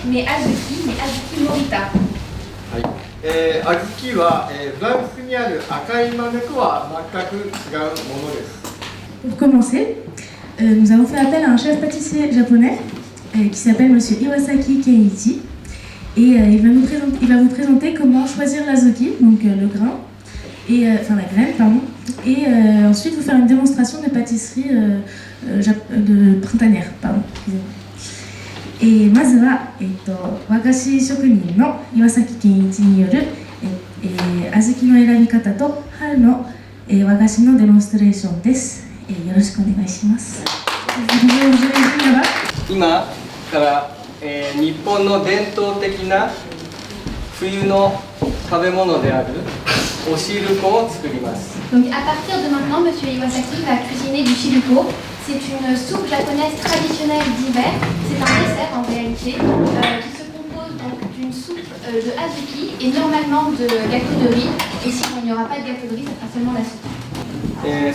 mais Azuki Morita. 小豆は、フランスにある赤い豆とは全く違うものです。Pour commencer, nous avons fait appel à un chef pâtissier japonais qui s'appelle Monsieur Iwasaki Keiichi et il va vous présenter comment choisir l'azuki, donc le grain, enfin la graine, pardon, et ensuite vous faire une démonstration de pâtisserie de printanière, pardon, excusez-moi. まずは、和菓子職人の岩崎健一による、小豆の選び方と春の、和菓子のデモンストレーションです。よろしくお願いします。今から、日本の伝統的な冬の食べ物であるおしるこを作ります。Donc à partir de maintenant, Monsieur Iwasaki va cuisiner du shiruko. C'est une soupe japonaise traditionnelle d'hiver. C'est un dessert en réalité qui se compose donc d'une soupe de azuki et normalement de gâteau de riz. Et si il n'y aura pas de gâteau de riz, ce sera seulement la soupe.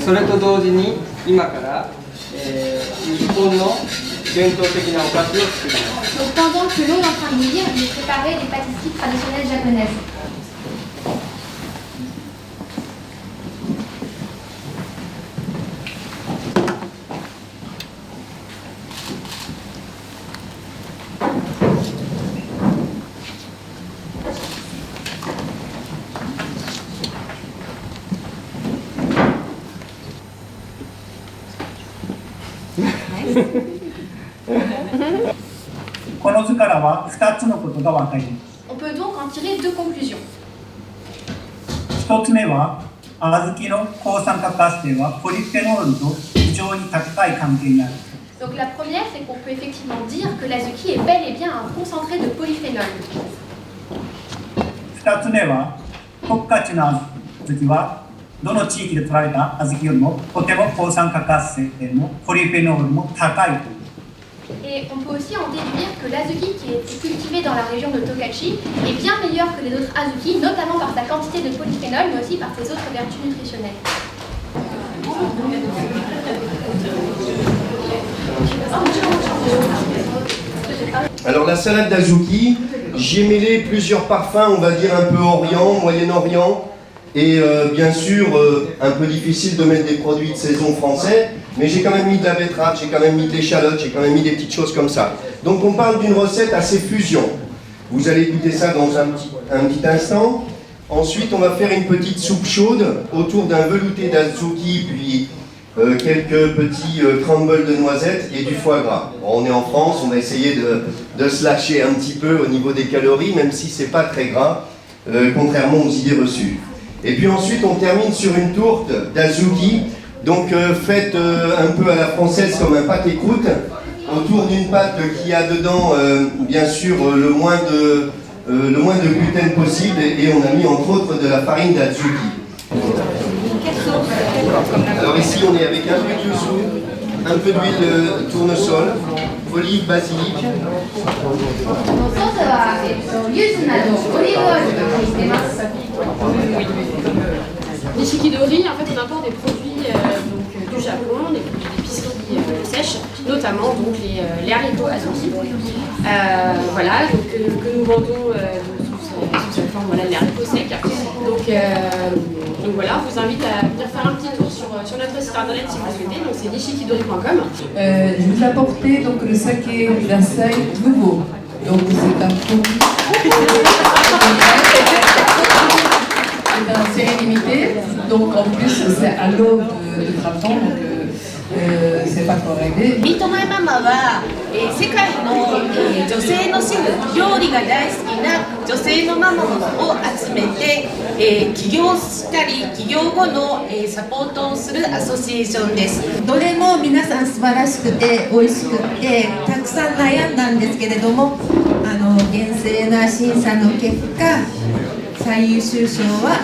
それと同時に今から、日本の伝統的なお菓子を作ります。Donc pendant que l'eau est en train de bouillir, je vais préparer des pâtisseries traditionnelles japonaises. この図からは2つのことが分かります。On peut donc en tirer deux conclusions. 1つ目は、小豆の抗酸化活性はポリフェノールと非常に高い関係にある。Donc la première, c'est qu'on peut effectivement dire que l'azuki est bel et bien un concentré de polyphénol. 2つ目は、十勝の小豆はどの地域で取られた小豆よりもとても抗酸化活性もポリフェノールも高いという。Et on peut aussi en déduire que l'azuki qui est cultivé dans la région de Tokachi est bien meilleur que les autres azuki, notamment par sa quantité de polyphénol, mais aussi par ses autres vertus nutritionnelles. Alors la salade d'azuki, j'y ai mêlé plusieurs parfums, on va dire un peu orient, moyen-orient, et bien sûr un peu difficile de mettre des produits de saison français, mais j'ai quand même mis de la betterave, j'ai quand même mis de l'échalote, j'ai quand même mis des petites choses comme ça. Donc on parle d'une recette assez fusion. Vous allez goûter ça dans un petit instant. Ensuite on va faire une petite soupe chaude autour d'un velouté d'azuki, puis quelques petits crumbles de noisettes et du foie gras. Bon, on est en France, on va essayer de se lâcher un petit peu au niveau des calories, même si c'est pas très gras, contrairement aux idées reçues. Et puis ensuite on termine sur une tourte d'azuki, donc faite un peu à la française comme un pâté croûte, autour d'une pâte qui a dedans bien sûr le moins de gluten possible, et on a mis entre autres de la farine d'azuki. Alors ici on est avec un peu de yuzu, un peu d'huile tournesol, olive, basilic. Les shikidori, en fait, on importe des produits donc, du Japon, des produits d'épicerie sèches, notamment donc, les haricots azuki. Voilà, donc, que nous vendons sous cette forme, voilà, les haricots secs. Donc voilà, on vous invite à venir faire un petit tour sur notre site internet si vous le souhaitez, donc c'est nishikidori.com. Je vous ai apporté donc, le saké Dasai nouveau. Donc c'est un produit. C'est une série limitée, donc en plus c'est à l'aube de printemps, donc c'est pas trop réglé. ミートマイママは、世界の、女性のシェフ、料理が大好きな女性のママを集めて、起業したり起業後の、サポートをするアソシエーションです。どれも皆さん素晴らしくて美味しくてたくさん悩んだんですけれども、厳正な審査の結果最優秀賞は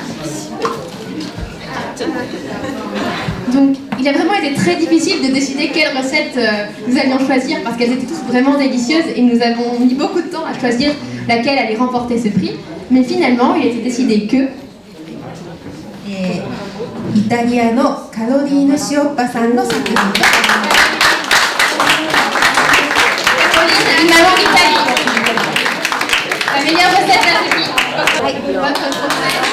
Donc, il a vraiment été très difficile de décider quelle recette nous allions choisir parce qu'elles étaient toutes vraiment délicieuses et nous avons mis beaucoup de temps à choisir laquelle allait remporter ce prix. Mais finalement, il a été décidé que イタリアのカロリーヌ・シオッパさんの作品です。Caroline Italie. La meilleure recette d'azuki. Votre procès.